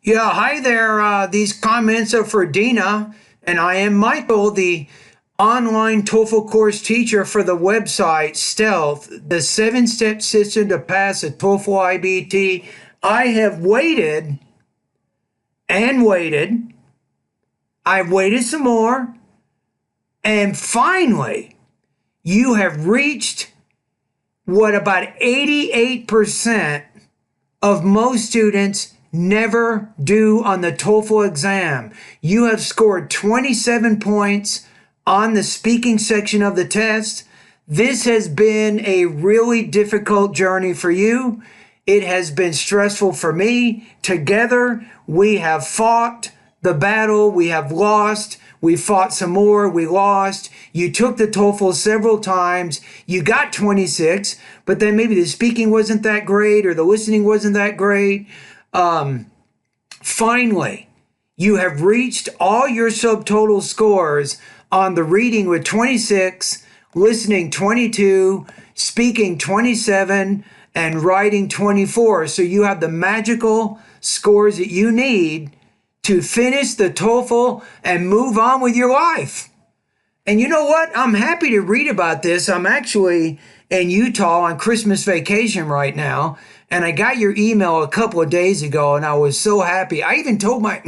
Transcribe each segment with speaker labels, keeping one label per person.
Speaker 1: Yeah, hi there. These comments are for Dina, and I am Michael, the online TOEFL course teacher for the website Stealth, the seven-step system to pass a TOEFL IBT. I have waited and waited. I've waited some more, and finally, you have reached what about 88% of most students never do on the TOEFL exam. You have scored 27 points on the speaking section of the test. This has been a really difficult journey for you. It has been stressful for me. Together, we have fought the battle. We have lost. We fought some more. We lost. You took the TOEFL several times. You got 26, but then maybe the speaking wasn't that great or the listening wasn't that great. Finally, you have reached all your subtotal scores on the reading with 26, listening 22, speaking 27, and writing 24. So you have the magical scores that you need to finish the TOEFL and move on with your life. And you know what? I'm happy to read about this. I'm actually in Utah on Christmas vacation right now, and I got your email a couple of days ago, and I was so happy. I even told my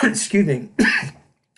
Speaker 1: excuse me.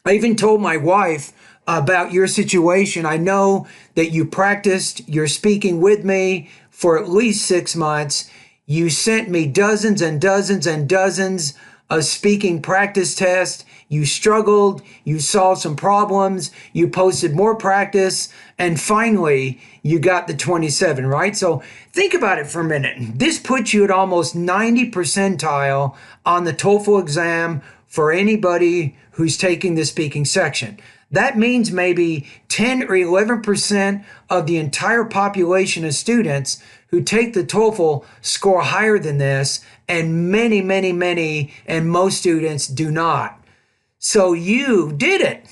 Speaker 1: I even told my wife about your situation. I know that you practiced your speaking with me for at least 6 months. You sent me dozens and dozens and dozens of speaking practice tests. You struggled, you solved some problems, you posted more practice, and finally you got the 27, right? So think about it for a minute. This puts you at almost 90 percentile on the TOEFL exam for anybody who's taking the speaking section. That means maybe 10 or 11% of the entire population of students who take the TOEFL score higher than this, and many, and most students do not. So you did it.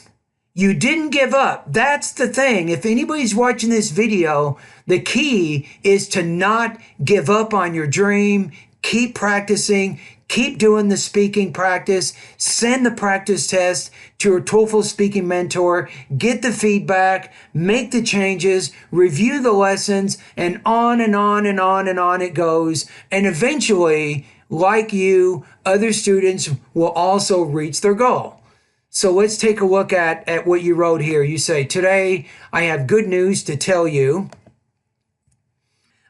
Speaker 1: You didn't give up. That's the thing. If anybody's watching this video, the key is to not give up on your dream. Keep practicing. Keep doing the speaking practice. Send the practice test to your TOEFL speaking mentor. Get the feedback. Make the changes. Review the lessons. And on and on and on and on it goes. And eventually, like you, other students will also reach their goal. So let's take a look at what you wrote here. You say, today I have good news to tell you.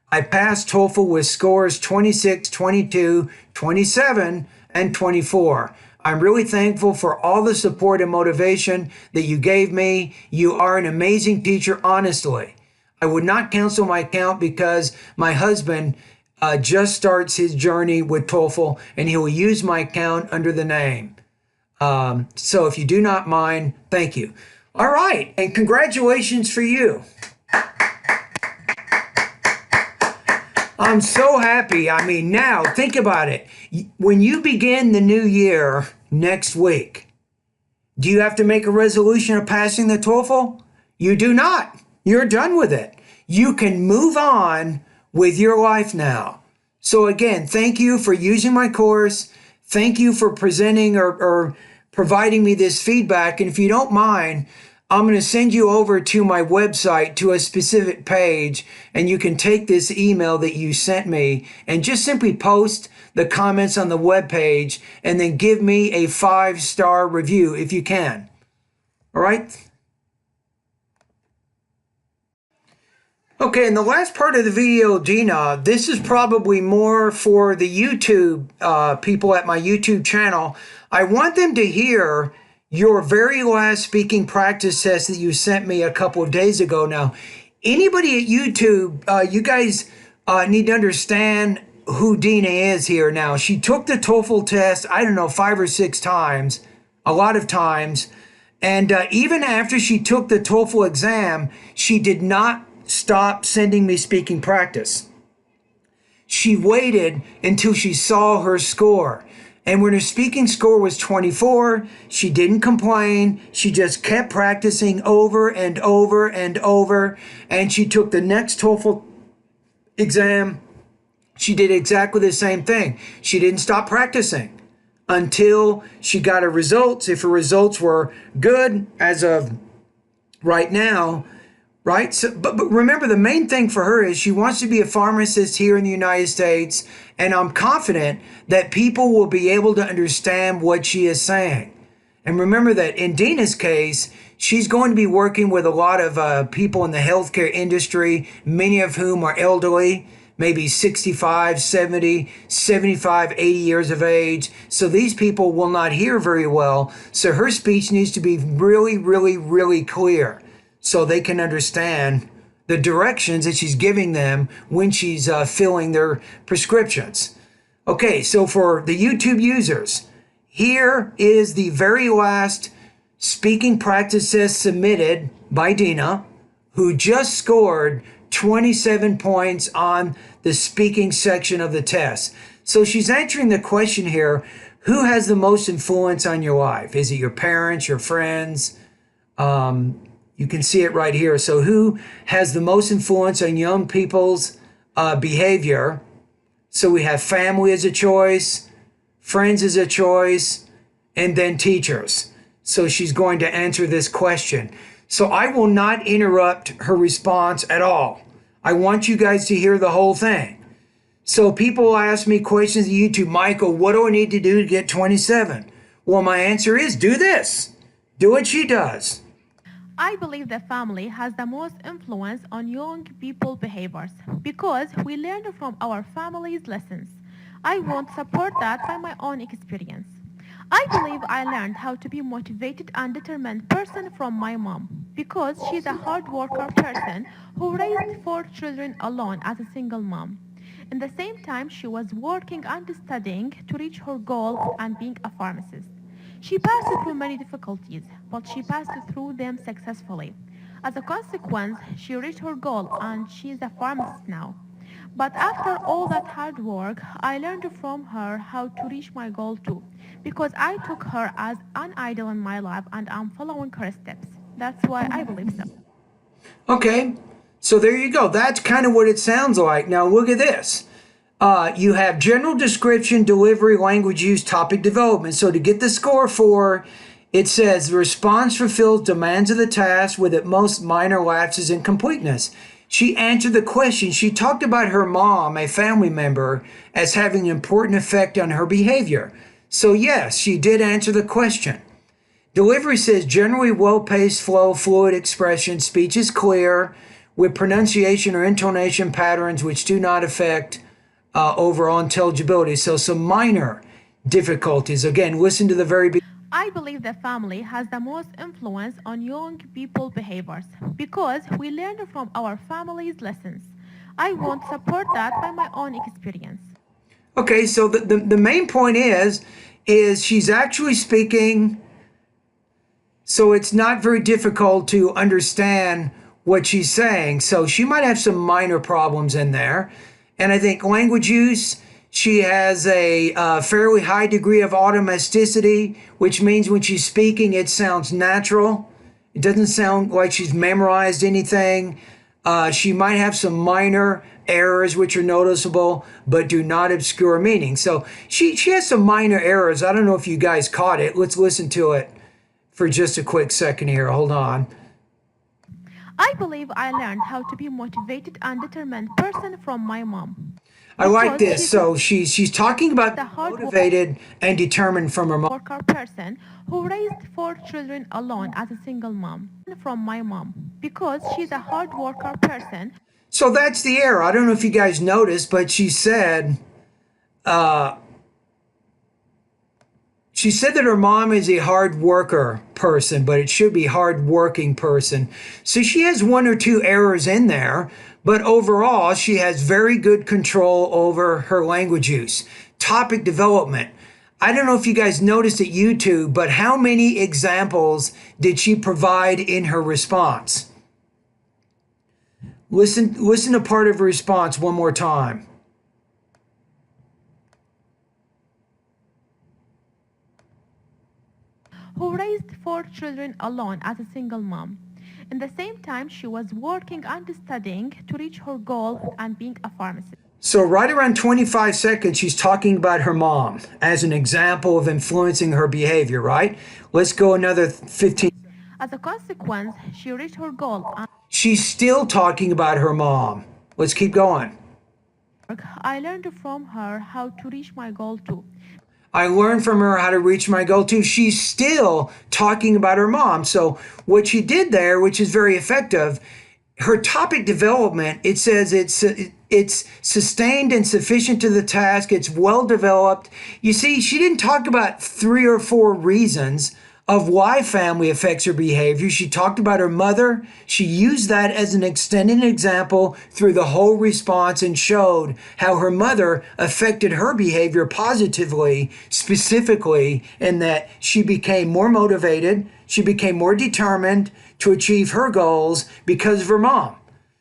Speaker 1: I passed TOEFL with scores 26, 22, 27, and 24. I'm really thankful for all the support and motivation that you gave me. You are an amazing teacher, honestly. I would not cancel my account because my husband just starts his journey with TOEFL, and he will use my account under the name. So if you do not mind, thank you. All right, and congratulations for you. I'm so happy. I mean, now think about it. When you begin the new year next week, do you have to make a resolution of passing the TOEFL? You do not. You're done with it. You can move on with your life now. So again, thank you for using my course. Thank you for presenting or providing me this feedback. And if you don't mind, I'm going to send you over to my website to a specific page, and you can take this email that you sent me and just simply post the comments on the web page and then give me a 5-star review if you can. All right? Okay, in the last part of the video, Dina, this is probably more for the YouTube people at my YouTube channel. I want them to hear your very last speaking practice test that you sent me a couple of days ago. Now, anybody at YouTube, you guys need to understand who Dina is here now. She took the TOEFL test, I don't know, 5 or 6 times, a lot of times. And even after she took the TOEFL exam, she did not stop sending me speaking practice. She waited until she saw her score. And when her speaking score was 24, she didn't complain. She just kept practicing over and over and over. And she took the next TOEFL exam She did exactly the same thing. She didn't stop practicing until she got her results. If her results were good as of right now, right? So, but remember, the main thing for her is she wants to be a pharmacist here in the United States, and I'm confident that people will be able to understand what she is saying. And remember that in Dina's case, she's going to be working with a lot of people in the healthcare industry, many of whom are elderly, maybe 65, 70, 75, 80 years of age. So these people will not hear very well. So her speech needs to be really, really, really clear so they can understand the directions that she's giving them when she's filling their prescriptions. Okay, so for the YouTube users, here is the very last speaking practice test submitted by Dina, who just scored 27 points on the speaking section of the test. So she's answering the question here, who has the most influence on your life? Is it your parents, your friends? You can see it right here. So who has the most influence on young people's behavior? So we have family as a choice, friends as a choice, and then teachers. So she's going to answer this question. So I will not interrupt her response at all. I want you guys to hear the whole thing. So people ask me questions on YouTube, Michael, what do I need to do to get 27? Well, my answer is do this. Do what she does.
Speaker 2: I believe the family has the most influence on young people behaviors because we learn from our family's lessons. I won't support that by my own experience. I believe I learned how to be motivated and determined person from my mom because she's a hard worker person who raised four children alone as a single mom. In the same time, she was working and studying to reach her goal and being a pharmacist. She passed through many difficulties, but she passed through them successfully. As a consequence, she reached her goal and she is a pharmacist now. But after all that hard work, I learned from her how to reach my goal too, because I took her as an idol in my life and I'm following her steps. That's why I believe so.
Speaker 1: Okay, so there you go. That's kind of what it sounds like. Now look at this. You have general description, delivery, language use, topic development. So to get the score for, it says the response fulfills demands of the task with at most minor lapses in completeness. She answered the question. She talked about her mom, a family member, as having an important effect on her behavior. So yes, she did answer the question. Delivery says generally well-paced flow, fluid expression, speech is clear with pronunciation or intonation patterns which do not affect overall intelligibility. So some minor difficulties. Again, listen to the very beginning.
Speaker 2: I believe the family has the most influence on young people behaviors because we learn from our family's lessons. I won't support that by my own experience.
Speaker 1: Okay, so the main point is she's actually speaking, so it's not very difficult to understand what she's saying. So she might have some minor problems in there. And I think language use, she has a fairly high degree of automaticity, which means when she's speaking, it sounds natural. It doesn't sound like she's memorized anything. She might have some minor errors which are noticeable but do not obscure meaning. So she has some minor errors. I don't know if you guys caught it. Let's listen to it for just a quick second here. Hold on.
Speaker 2: I believe I learned how to be motivated and determined person from my mom
Speaker 1: I like
Speaker 2: because
Speaker 1: this.
Speaker 2: she's
Speaker 1: So she's talking about
Speaker 2: a
Speaker 1: being
Speaker 2: hard
Speaker 1: motivated and determined from her mom.
Speaker 2: worker person who raised four children alone as a single mom from my mom because she's a hard worker person.
Speaker 1: So that's the error. I don't know if you guys noticed, but she said that her mom is a hard worker person, but it should be hard working person. So she has one or two errors in there, but overall she has very good control over her language use. Topic development. I don't know if you guys noticed at YouTube, but how many examples did she provide in her response? Listen to part of her response one more time.
Speaker 2: Who raised four children alone as a single mom. In the same time, she was working and studying to reach her goal and being a pharmacist.
Speaker 1: So right around 25 seconds, she's talking about her mom as an example of influencing her behavior, right? Let's go another 15.
Speaker 2: As a consequence, she reached her goal and
Speaker 1: She's still talking about her mom. Let's keep going.
Speaker 2: I learned from her how to reach my goal too.
Speaker 1: I learned from her how to reach my goal too. She's still talking about her mom. So what she did there, which is very effective, her topic development, it says it's sustained and sufficient to the task. It's well developed. You see, she didn't talk about 3 or 4 reasons of why family affects her behavior. She talked about her mother. She used that as an extended example through the whole response and showed how her mother affected her behavior positively, specifically in that she became more motivated, she became more determined to achieve her goals because of her mom.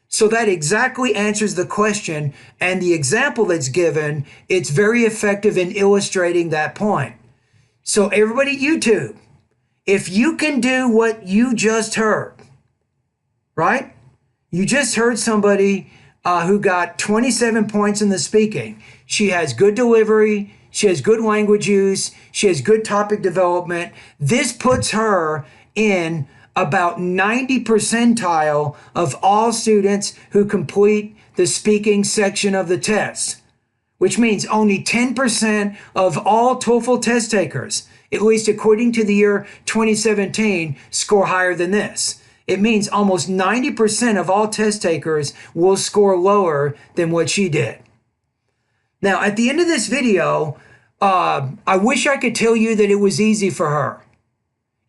Speaker 1: So that exactly answers the question, and the example that's given, it's very effective in illustrating that point. So everybody at YouTube, if you can do what you just heard, right? You just heard somebody who got 27 points in the speaking. She has good delivery. She has good language use. She has good topic development. This puts her in about 90 percentile of all students who complete the speaking section of the test, which means only 10% of all TOEFL test takers, at least according to the year 2017, score higher than this. It means almost 90% of all test takers will score lower than what she did. Now, at the end of this video, I wish I could tell you that it was easy for her.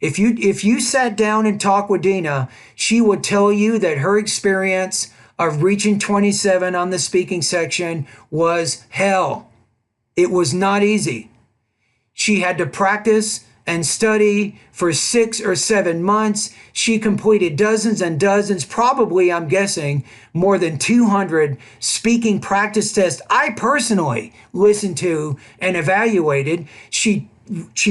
Speaker 1: If you sat down and talked with Dina, she would tell you that her experience of reaching 27 on the speaking section was hell. It was not easy. She had to practice and study for 6 or 7 months. She completed dozens and dozens, probably, I'm guessing, more than 200 speaking practice tests I personally listened to and evaluated. She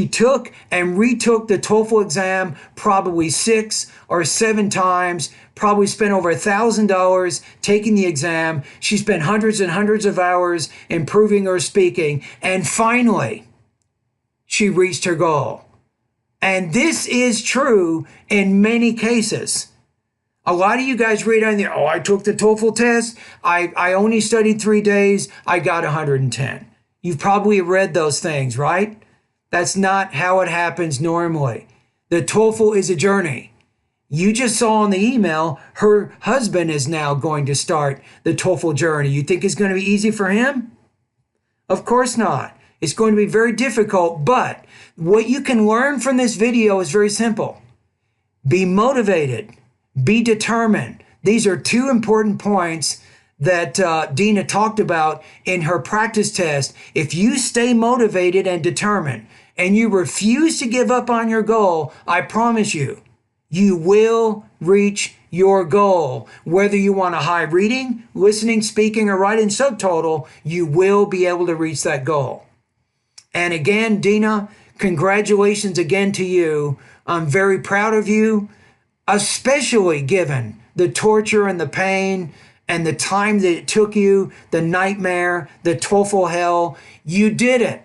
Speaker 1: took and retook the TOEFL exam probably 6 or 7 times, probably spent over $1,000 taking the exam. She spent hundreds and hundreds of hours improving her speaking. And finally, she reached her goal. And this is true in many cases. A lot of you guys read on there, oh, I took the TOEFL test. I only studied 3 days. I got 110. You've probably read those things, right? That's not how it happens normally. The TOEFL is a journey. You just saw in the email, her husband is now going to start the TOEFL journey. You think it's going to be easy for him? Of course not. It's going to be very difficult, but what you can learn from this video is very simple. Be motivated. Be determined. These are 2 important points that Dina talked about in her practice test. If you stay motivated and determined and you refuse to give up on your goal, I promise you, you will reach your goal. Whether you want a high reading, listening, speaking, or writing subtotal, you will be able to reach that goal. And again, Dina, congratulations again to you. I'm very proud of you, especially given the torture and the pain and the time that it took you, the nightmare, the TOEFL hell. You did it.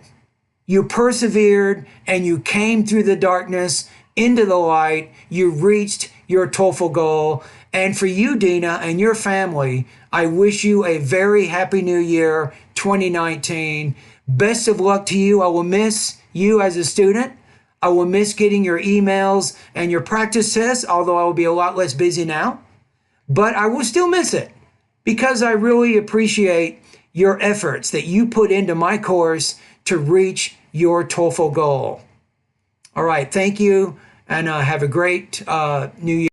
Speaker 1: You persevered and you came through the darkness into the light. You reached your TOEFL goal. And for you, Dina, and your family, I wish you a very happy new year, 2019. Best of luck to you. I will miss you as a student. I will miss getting your emails and your practice tests, although I will be a lot less busy now. But I will still miss it because I really appreciate your efforts that you put into my course to reach your TOEFL goal. All right. Thank you, and have a great new year.